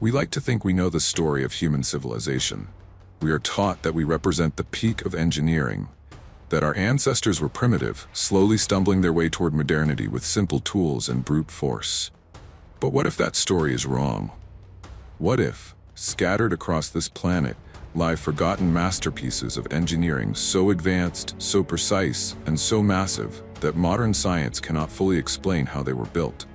We like to think we know the story of human civilization. We are taught that we represent the peak of engineering, that our ancestors were primitive, slowly stumbling their way toward modernity with simple tools and brute force. But what if that story is wrong? What if, scattered across this planet, lie forgotten masterpieces of engineering so advanced, so precise, and so massive that modern science cannot fully explain how they were built?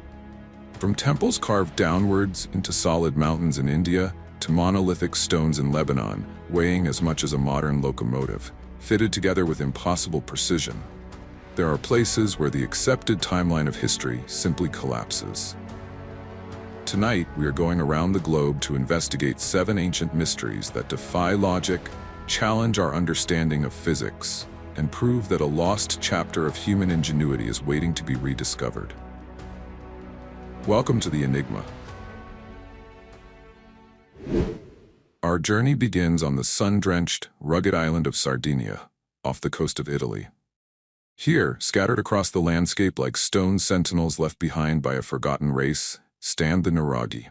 From temples carved downwards into solid mountains in India, to monolithic stones in Lebanon, weighing as much as a modern locomotive, fitted together with impossible precision, there are places where the accepted timeline of history simply collapses. Tonight, we are going around the globe to investigate 7 ancient mysteries that defy logic, challenge our understanding of physics, and prove that a lost chapter of human ingenuity is waiting to be rediscovered. Welcome to the Enigma. Our journey begins on the sun-drenched, rugged island of Sardinia, off the coast of Italy. Here, scattered across the landscape like stone sentinels left behind by a forgotten race, stand the Nuraghi.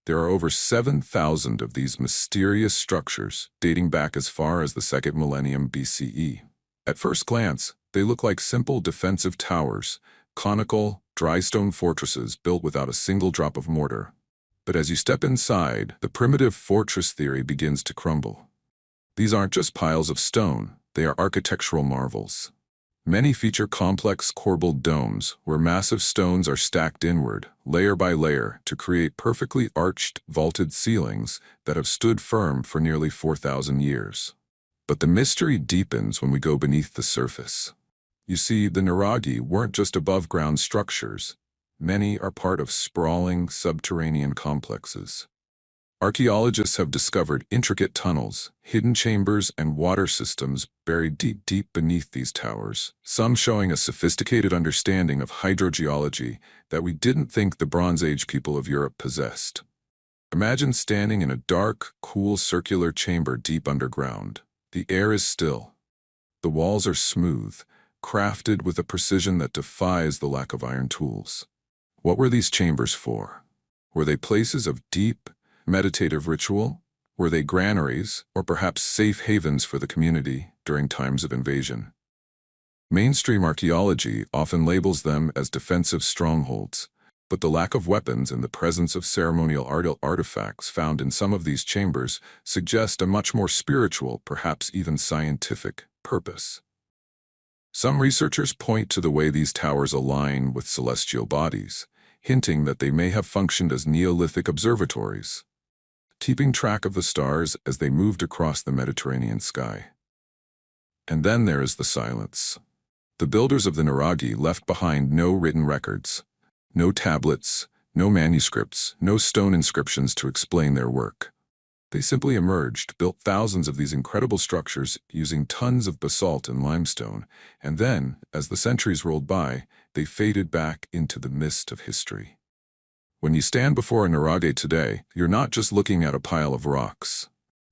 There are over 7,000 of these mysterious structures, dating back as far as the 2nd millennium BCE. At first glance, they look like simple defensive towers, conical, dry stone fortresses built without a single drop of mortar. But as you step inside, the primitive fortress theory begins to crumble. These aren't just piles of stone, they are architectural marvels. Many feature complex corbelled domes, where massive stones are stacked inward, layer by layer, to create perfectly arched, vaulted ceilings that have stood firm for nearly 4,000 years. But the mystery deepens when we go beneath the surface. You see, the Nuraghi weren't just above-ground structures. Many are part of sprawling, subterranean complexes. Archaeologists have discovered intricate tunnels, hidden chambers, and water systems buried deep beneath these towers, some showing a sophisticated understanding of hydrogeology that we didn't think the Bronze Age people of Europe possessed. Imagine standing in a dark, cool circular chamber deep underground. The air is still. The walls are smooth, crafted with a precision that defies the lack of iron tools. What were these chambers for? Were they places of deep, meditative ritual? Were they granaries, or perhaps safe havens for the community during times of invasion? Mainstream archaeology often labels them as defensive strongholds, but the lack of weapons and the presence of ceremonial artifacts found in some of these chambers suggest a much more spiritual, perhaps even scientific, purpose. Some researchers point to the way these towers align with celestial bodies, hinting that they may have functioned as Neolithic observatories, keeping track of the stars as they moved across the Mediterranean sky. And then there is the silence. The builders of the Nuraghi left behind no written records, no tablets, no manuscripts, no stone inscriptions to explain their work. They simply emerged, built thousands of these incredible structures using tons of basalt and limestone, and then, as the centuries rolled by, they faded back into the mist of history. When you stand before a Nuraghi today, you're not just looking at a pile of rocks.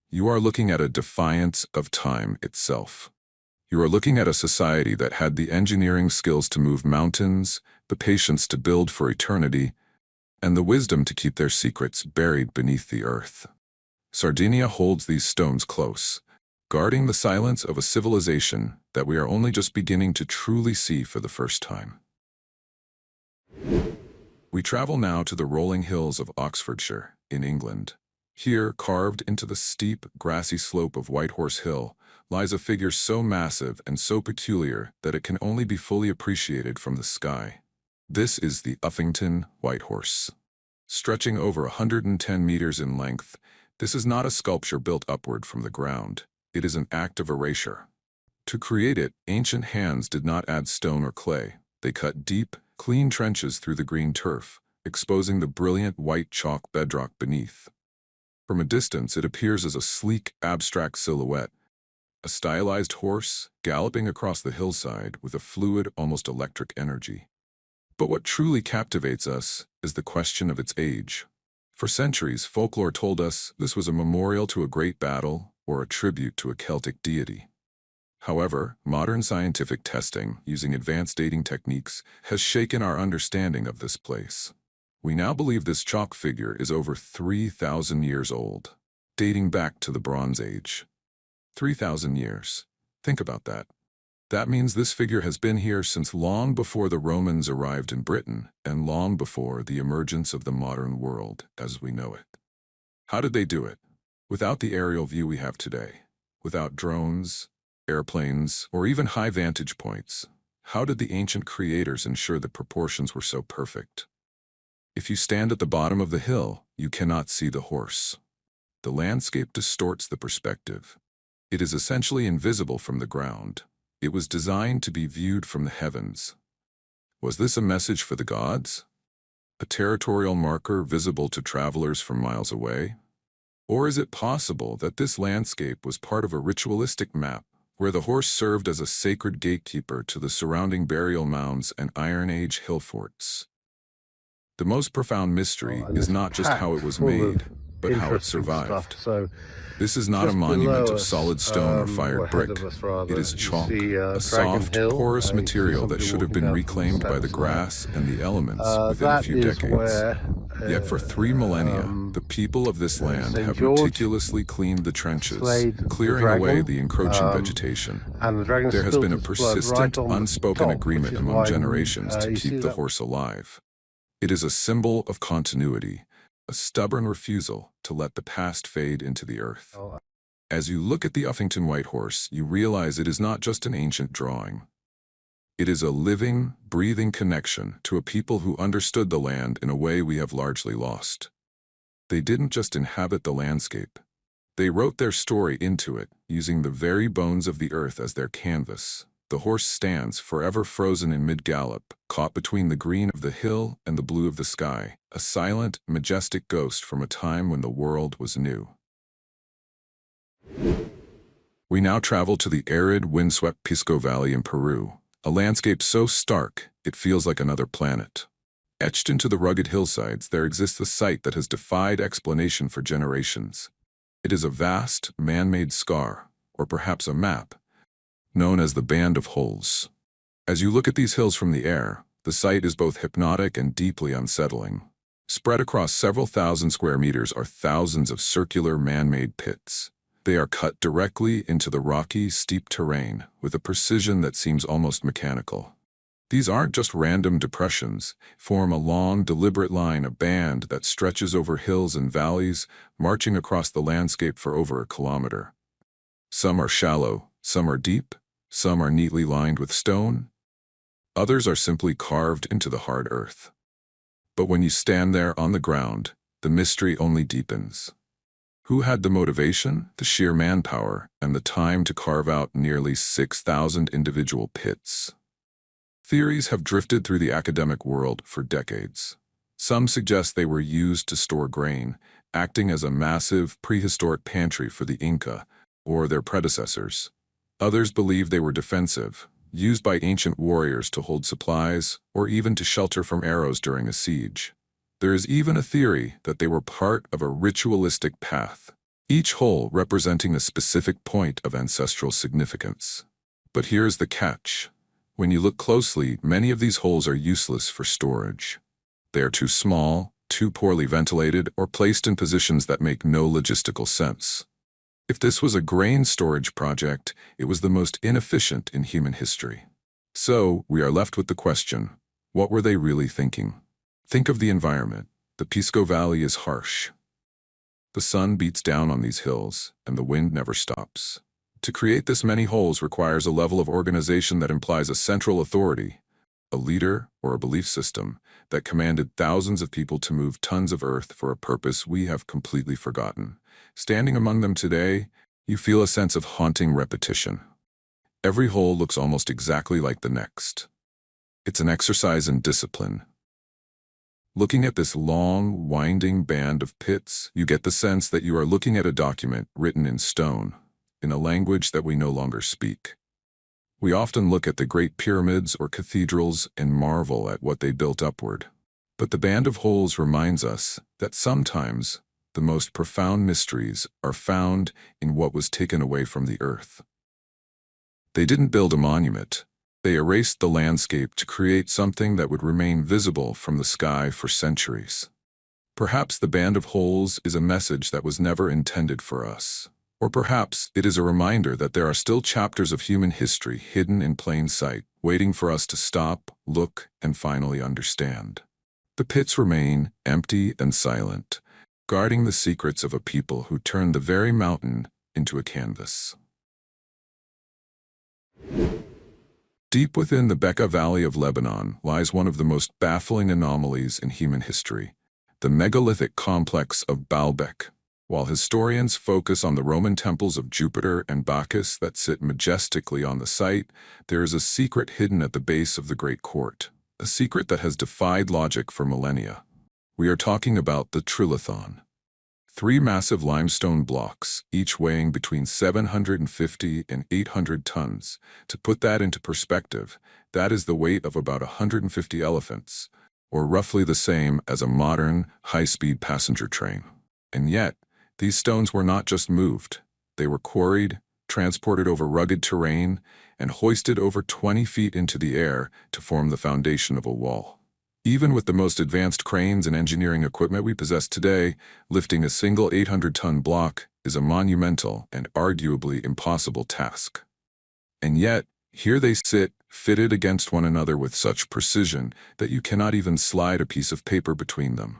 You are looking at a defiance of time itself. You are looking at a society that had the engineering skills to move mountains, the patience to build for eternity, and the wisdom to keep their secrets buried beneath the earth. Sardinia holds these stones close, guarding the silence of a civilization that we are only just beginning to truly see for the first time. We travel now to the rolling hills of Oxfordshire, in England. Here, carved into the steep, grassy slope of Whitehorse Hill, lies a figure so massive and so peculiar that it can only be fully appreciated from the sky. This is the Uffington White Horse. Stretching over 110 meters in length, this is not a sculpture built upward from the ground. It is an act of erasure. To create it, ancient hands did not add stone or clay. They cut deep, clean trenches through the green turf, exposing the brilliant white chalk bedrock beneath. From a distance, it appears as a sleek, abstract silhouette, a stylized horse galloping across the hillside with a fluid, almost electric energy. But what truly captivates us is the question of its age. For centuries, folklore told us this was a memorial to a great battle or a tribute to a Celtic deity. However, modern scientific testing, using advanced dating techniques, has shaken our understanding of this place. We now believe this chalk figure is over 3,000 years old, dating back to the Bronze Age. 3,000 years. Think about that. That means this figure has been here since long before the Romans arrived in Britain and long before the emergence of the modern world as we know it. How did they do it? Without the aerial view we have today, without drones, airplanes, or even high vantage points, how did the ancient creators ensure the proportions were so perfect? If you stand at the bottom of the hill, you cannot see the horse. The landscape distorts the perspective. It is essentially invisible from the ground. It was designed to be viewed from the heavens. Was this a message for the gods? A territorial marker visible to travelers from miles away? Or is it possible that this landscape was part of a ritualistic map where the horse served as a sacred gatekeeper to the surrounding burial mounds and Iron Age hill forts? The most profound mystery is not just how it was made, but how it survived. This is not a monument of solid stone or fired brick. It is chalk, a soft, porous material that should have been reclaimed by the grass and the elements within a few decades. Yet for 3 millennia, the people of this land have meticulously cleaned the trenches, clearing away the encroaching vegetation. There has been a persistent, unspoken agreement among generations to keep the horse alive. It is a symbol of continuity, a stubborn refusal to let the past fade into the earth. As you look at the Uffington white horse, you realize it is not just an ancient drawing. It is a living, breathing connection to a people who understood the land in a way we have largely lost. They didn't just inhabit the landscape. They wrote their story into it, using the very bones of the earth as their canvas. The horse stands, forever frozen in mid-gallop, caught between the green of the hill and the blue of the sky, a silent, majestic ghost from a time when the world was new. We now travel to the arid, windswept Pisco Valley in Peru, a landscape so stark it feels like another planet. Etched into the rugged hillsides, there exists a site that has defied explanation for generations. It is a vast, man-made scar, or perhaps a map, known as the Band of Holes. As you look at these hills from the air, the sight is both hypnotic and deeply unsettling. Spread across several thousand square meters are thousands of circular man-made pits. They are cut directly into the rocky, steep terrain with a precision that seems almost mechanical. These aren't just random depressions, form a long, deliberate line, a band that stretches over hills and valleys, marching across the landscape for over a kilometer. Some are shallow, some are deep, some are neatly lined with stone. Others are simply carved into the hard earth. But when you stand there on the ground, the mystery only deepens. Who had the motivation, the sheer manpower, and the time to carve out nearly 6,000 individual pits? Theories have drifted through the academic world for decades. Some suggest they were used to store grain, acting as a massive prehistoric pantry for the Inca or their predecessors. Others believe they were defensive, used by ancient warriors to hold supplies or even to shelter from arrows during a siege. There is even a theory that they were part of a ritualistic path, each hole representing a specific point of ancestral significance. But here's the catch. When you look closely, many of these holes are useless for storage. They are too small, too poorly ventilated, or placed in positions that make no logistical sense. If this was a grain storage project, it was the most inefficient in human history. So, we are left with the question, what were they really thinking? Think of the environment. The Pisco Valley is harsh. The sun beats down on these hills, and the wind never stops. To create this many holes requires a level of organization that implies a central authority, a leader or a belief system that commanded thousands of people to move tons of earth for a purpose we have completely forgotten. Standing among them today, you feel a sense of haunting repetition. Every hole looks almost exactly like the next. It's an exercise in discipline. Looking at this long, winding band of pits, you get the sense that you are looking at a document written in stone, in a language that we no longer speak. We often look at the great pyramids or cathedrals and marvel at what they built upward. But the Band of Holes reminds us that sometimes the most profound mysteries are found in what was taken away from the earth. They didn't build a monument. They erased the landscape to create something that would remain visible from the sky for centuries. Perhaps the band of holes is a message that was never intended for us. Or perhaps it is a reminder that there are still chapters of human history hidden in plain sight, waiting for us to stop, look, and finally understand. The pits remain empty and silent, guarding the secrets of a people who turned the very mountain into a canvas. Deep within the Bekaa Valley of Lebanon lies one of the most baffling anomalies in human history, the megalithic complex of Baalbek. While historians focus on the Roman temples of Jupiter and Bacchus that sit majestically on the site, there is a secret hidden at the base of the Great Court, a secret that has defied logic for millennia. We are talking about the Trilithon. 3 massive limestone blocks, each weighing between 750 and 800 tons. To put that into perspective, that is the weight of about 150 elephants, or roughly the same as a modern, high-speed passenger train. And yet, these stones were not just moved. They were quarried, transported over rugged terrain, and hoisted over 20 feet into the air to form the foundation of a wall. Even with the most advanced cranes and engineering equipment we possess today, lifting a single 800-ton block is a monumental and arguably impossible task. And yet, here they sit, fitted against one another with such precision that you cannot even slide a piece of paper between them.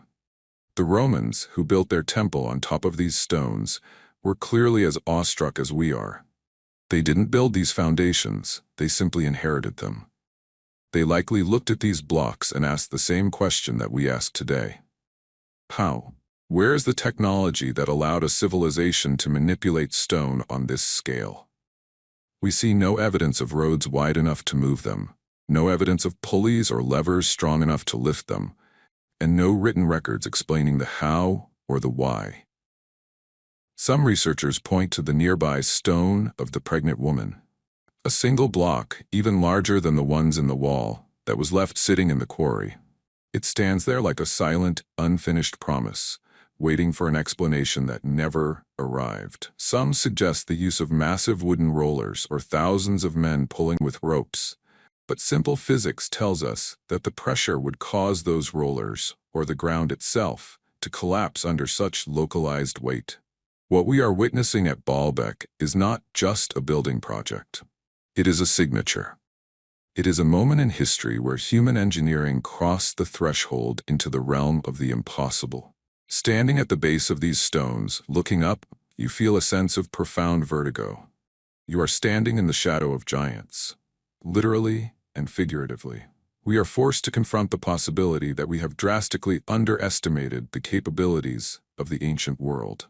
The Romans, who built their temple on top of these stones, were clearly as awestruck as we are. They didn't build these foundations, they simply inherited them. They likely looked at these blocks and asked the same question that we ask today. How? Where is the technology that allowed a civilization to manipulate stone on this scale? We see no evidence of roads wide enough to move them, no evidence of pulleys or levers strong enough to lift them, and no written records explaining the how or the why. Some researchers point to the nearby stone of the pregnant woman, a single block, even larger than the ones in the wall, that was left sitting in the quarry. It stands there like a silent, unfinished promise, waiting for an explanation that never arrived. Some suggest the use of massive wooden rollers or thousands of men pulling with ropes, but simple physics tells us that the pressure would cause those rollers, or the ground itself, to collapse under such localized weight. What we are witnessing at Baalbek is not just a building project. It is a signature. It is a moment in history where human engineering crossed the threshold into the realm of the impossible. Standing at the base of these stones, looking up, you feel a sense of profound vertigo. You are standing in the shadow of giants, literally and figuratively. We are forced to confront the possibility that we have drastically underestimated the capabilities of the ancient world.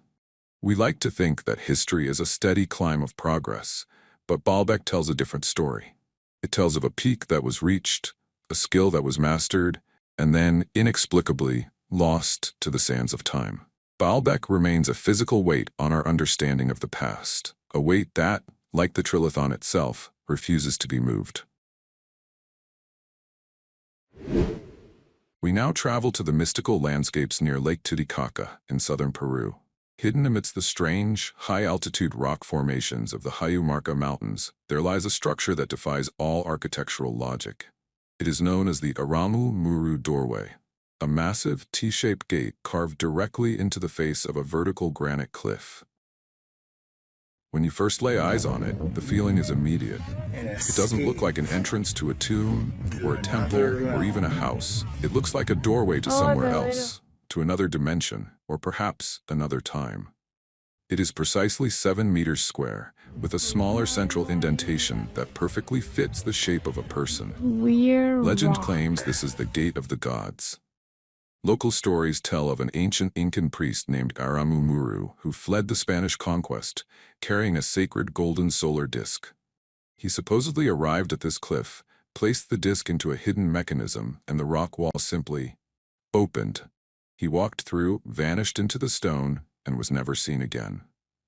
We like to think that history is a steady climb of progress, but Baalbek tells a different story. It tells of a peak that was reached, a skill that was mastered, and then, inexplicably, lost to the sands of time. Baalbek remains a physical weight on our understanding of the past, a weight that, like the Trilithon itself, refuses to be moved. We now travel to the mystical landscapes near Lake Titicaca in southern Peru. Hidden amidst the strange, high-altitude rock formations of the Sacsayhuamán Mountains, there lies a structure that defies all architectural logic. It is known as the Aramu Muru doorway, a massive T-shaped gate carved directly into the face of a vertical granite cliff. When you first lay eyes on it, the feeling is immediate. It doesn't look like an entrance to a tomb, or a temple, or even a house. It looks like a doorway to somewhere else, to another dimension, or perhaps another time. It is precisely 7 meters square, with a smaller central indentation that perfectly fits the shape of a person. Legend claims this is the Gate of the Gods. Local stories tell of an ancient Incan priest named Aramu Muru who fled the Spanish conquest, carrying a sacred golden solar disk. He supposedly arrived at this cliff, placed the disk into a hidden mechanism, and the rock wall simply opened. He walked through, vanished into the stone, and was never seen again.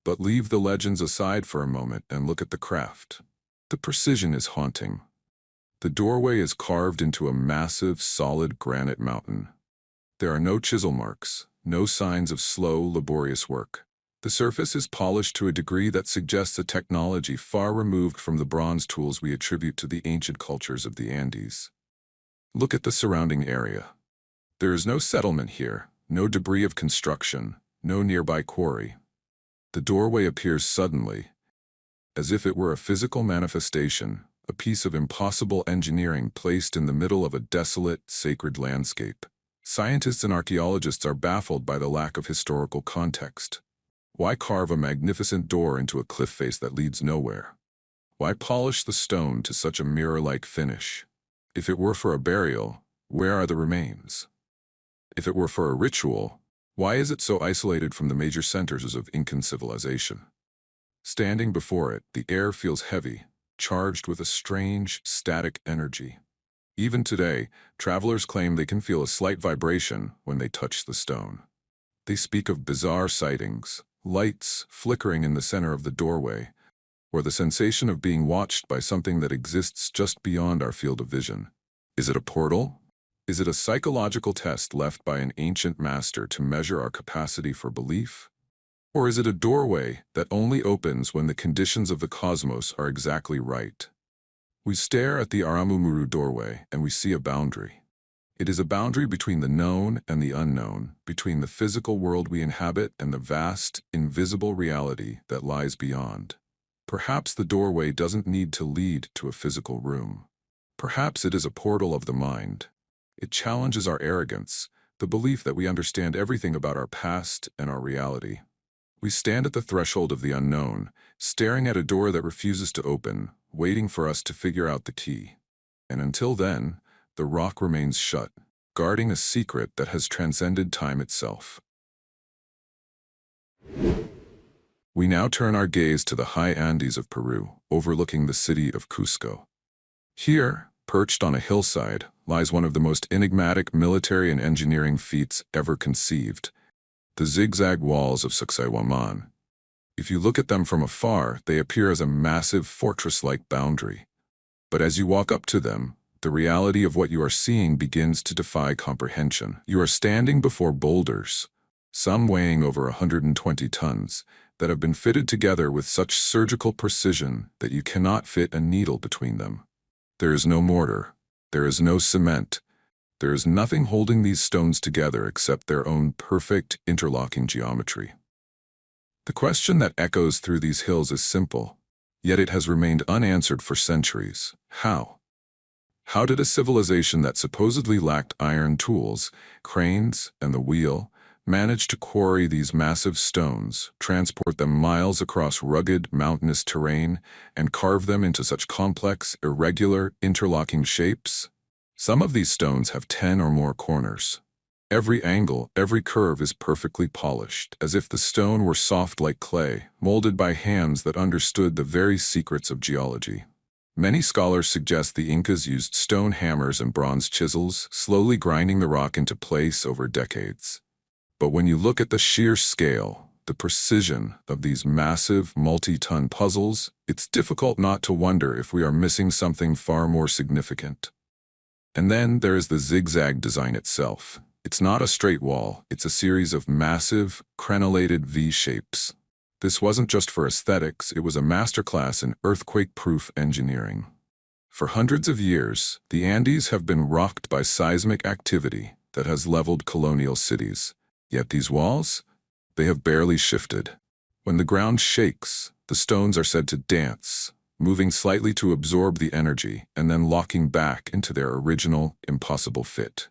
But leave the legends aside for a moment and look at the craft. The precision is haunting. The doorway is carved into a massive, solid granite mountain. There are no chisel marks, no signs of slow, laborious work. The surface is polished to a degree that suggests a technology far removed from the bronze tools we attribute to the ancient cultures of the Andes. Look at the surrounding area. There is no settlement here, no debris of construction, no nearby quarry. The doorway appears suddenly, as if it were a physical manifestation, a piece of impossible engineering placed in the middle of a desolate, sacred landscape. Scientists and archaeologists are baffled by the lack of historical context. Why carve a magnificent door into a cliff face that leads nowhere? Why polish the stone to such a mirror-like finish? If it were for a burial, where are the remains? If it were for a ritual, why is it so isolated from the major centers of Incan civilization? Standing before it, the air feels heavy, charged with a strange, static energy. Even today, travelers claim they can feel a slight vibration when they touch the stone. They speak of bizarre sightings, lights flickering in the center of the doorway, or the sensation of being watched by something that exists just beyond our field of vision. Is it a portal? Is it a psychological test left by an ancient master to measure our capacity for belief? Or is it a doorway that only opens when the conditions of the cosmos are exactly right? We stare at the Aramu Muru doorway and we see a boundary. It is a boundary between the known and the unknown, between the physical world we inhabit and the vast, invisible reality that lies beyond. Perhaps the doorway doesn't need to lead to a physical room. Perhaps it is a portal of the mind. It challenges our arrogance, the belief that we understand everything about our past and our reality. We stand at the threshold of the unknown, staring at a door that refuses to open, waiting for us to figure out the key. And until then, the rock remains shut, guarding a secret that has transcended time itself. We now turn our gaze to the high Andes of Peru, overlooking the city of Cusco. Here, perched on a hillside, lies one of the most enigmatic military and engineering feats ever conceived, the zigzag walls of Sacsayhuamán. If you look at them from afar, they appear as a massive fortress-like boundary. But as you walk up to them, the reality of what you are seeing begins to defy comprehension. You are standing before boulders, some weighing over 120 tons, that have been fitted together with such surgical precision that you cannot fit a needle between them. There is no mortar, there is no cement, there is nothing holding these stones together except their own perfect interlocking geometry. The question that echoes through these hills is simple, yet it has remained unanswered for centuries. How? How did a civilization that supposedly lacked iron tools, cranes, and the wheel, manage to quarry these massive stones, transport them miles across rugged, mountainous terrain, and carve them into such complex, irregular, interlocking shapes? Some of these stones have 10 or more corners. Every angle, every curve is perfectly polished, as if the stone were soft like clay, molded by hands that understood the very secrets of geology. Many scholars suggest the Incas used stone hammers and bronze chisels, slowly grinding the rock into place over decades. But when you look at the sheer scale, the precision of these massive, multi-ton puzzles, it's difficult not to wonder if we are missing something far more significant. And then there is the zigzag design itself. It's not a straight wall, it's a series of massive, crenellated V-shapes. This wasn't just for aesthetics, it was a masterclass in earthquake-proof engineering. For hundreds of years, the Andes have been rocked by seismic activity that has leveled colonial cities. Yet these walls, they have barely shifted. When the ground shakes, the stones are said to dance, moving slightly to absorb the energy and then locking back into their original, impossible fit.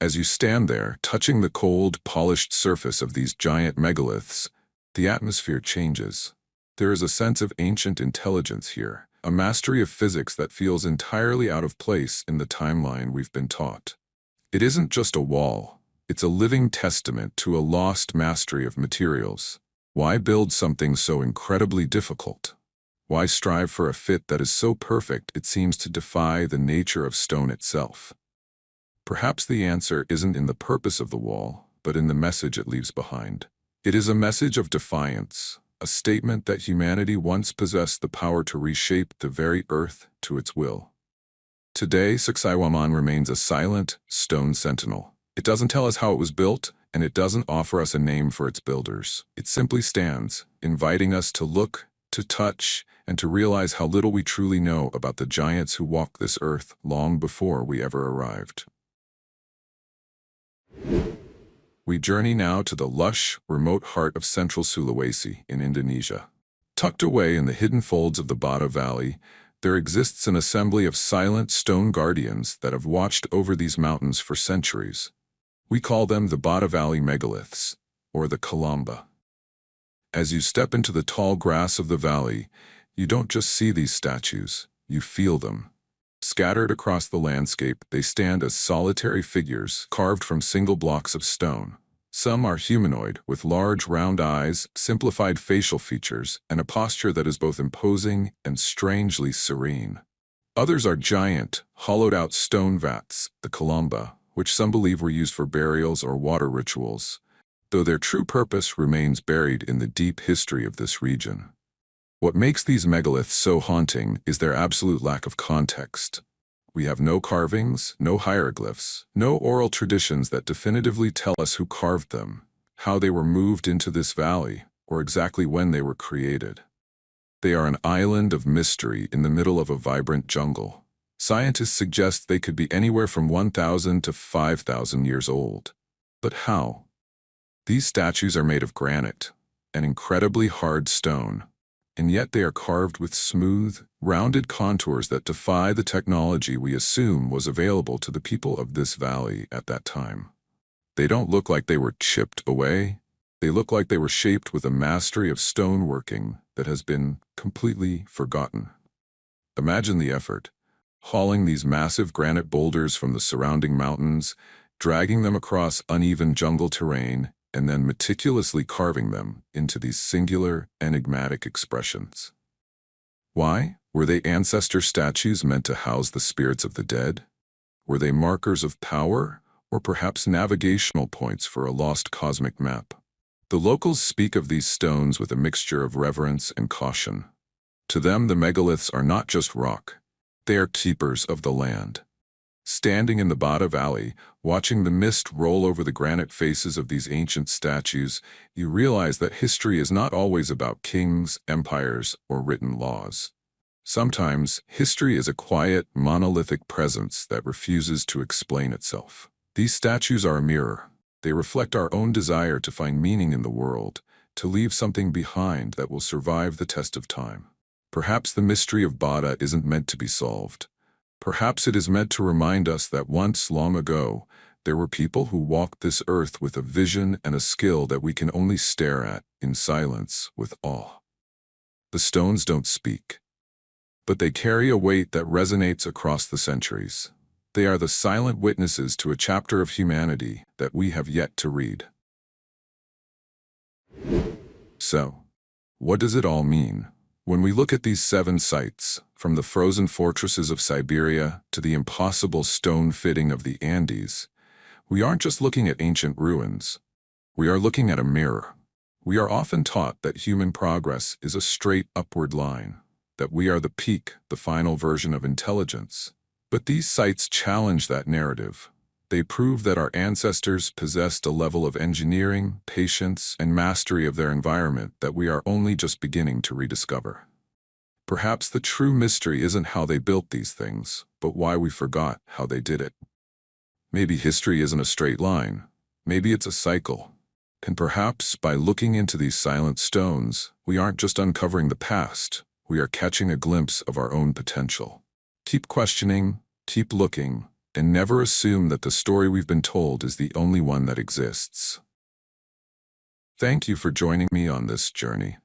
As you stand there, touching the cold, polished surface of these giant megaliths, the atmosphere changes. There is a sense of ancient intelligence here, a mastery of physics that feels entirely out of place in the timeline we've been taught. It isn't just a wall. It's a living testament to a lost mastery of materials. Why build something so incredibly difficult? Why strive for a fit that is so perfect it seems to defy the nature of stone itself? Perhaps the answer isn't in the purpose of the wall, but in the message it leaves behind. It is a message of defiance, a statement that humanity once possessed the power to reshape the very earth to its will. Today, Sacsayhuamán remains a silent, stone sentinel. It doesn't tell us how it was built, and it doesn't offer us a name for its builders. It simply stands, inviting us to look, to touch, and to realize how little we truly know about the giants who walked this earth long before we ever arrived. We journey now to the lush, remote heart of central Sulawesi in Indonesia. Tucked away in the hidden folds of the Bada Valley, there exists an assembly of silent stone guardians that have watched over these mountains for centuries. We call them the Bada Valley Megaliths, or the Kalamba. As you step into the tall grass of the valley, you don't just see these statues, you feel them. Scattered across the landscape, they stand as solitary figures carved from single blocks of stone. Some are humanoid, with large round eyes, simplified facial features, and a posture that is both imposing and strangely serene. Others are giant, hollowed-out stone vats, the Kalamba, which some believe were used for burials or water rituals, though their true purpose remains buried in the deep history of this region. What makes these megaliths so haunting is their absolute lack of context. We have no carvings, no hieroglyphs, no oral traditions that definitively tell us who carved them, how they were moved into this valley, or exactly when they were created. They are an island of mystery in the middle of a vibrant jungle. Scientists suggest they could be anywhere from 1,000 to 5,000 years old. But how? These statues are made of granite, an incredibly hard stone, and yet they are carved with smooth, rounded contours that defy the technology we assume was available to the people of this valley at that time. They don't look like they were chipped away. They look like they were shaped with a mastery of stoneworking that has been completely forgotten. Imagine the effort, hauling these massive granite boulders from the surrounding mountains, dragging them across uneven jungle terrain, and then meticulously carving them into these singular, enigmatic expressions. Why? Were they ancestor statues meant to house the spirits of the dead? Were they markers of power, or perhaps navigational points for a lost cosmic map? The locals speak of these stones with a mixture of reverence and caution. To them, the megaliths are not just rock. They are keepers of the land. Standing in the Bada Valley, watching the mist roll over the granite faces of these ancient statues, you realize that history is not always about kings, empires, or written laws. Sometimes, history is a quiet, monolithic presence that refuses to explain itself. These statues are a mirror. They reflect our own desire to find meaning in the world, to leave something behind that will survive the test of time. Perhaps the mystery of Bada isn't meant to be solved. Perhaps it is meant to remind us that once, long ago, there were people who walked this earth with a vision and a skill that we can only stare at, in silence, with awe. The stones don't speak, but they carry a weight that resonates across the centuries. They are the silent witnesses to a chapter of humanity that we have yet to read. So, what does it all mean? When we look at these 7 sites, from the frozen fortresses of Siberia to the impossible stone fitting of the Andes, we aren't just looking at ancient ruins. We are looking at a mirror. We are often taught that human progress is a straight upward line, that we are the peak, the final version of intelligence. But these sites challenge that narrative. They prove that our ancestors possessed a level of engineering, patience, and mastery of their environment that we are only just beginning to rediscover. Perhaps the true mystery isn't how they built these things, but why we forgot how they did it. Maybe history isn't a straight line. Maybe it's a cycle. And perhaps by looking into these silent stones, we aren't just uncovering the past, we are catching a glimpse of our own potential. Keep questioning, keep looking, and never assume that the story we've been told is the only one that exists. Thank you for joining me on this journey.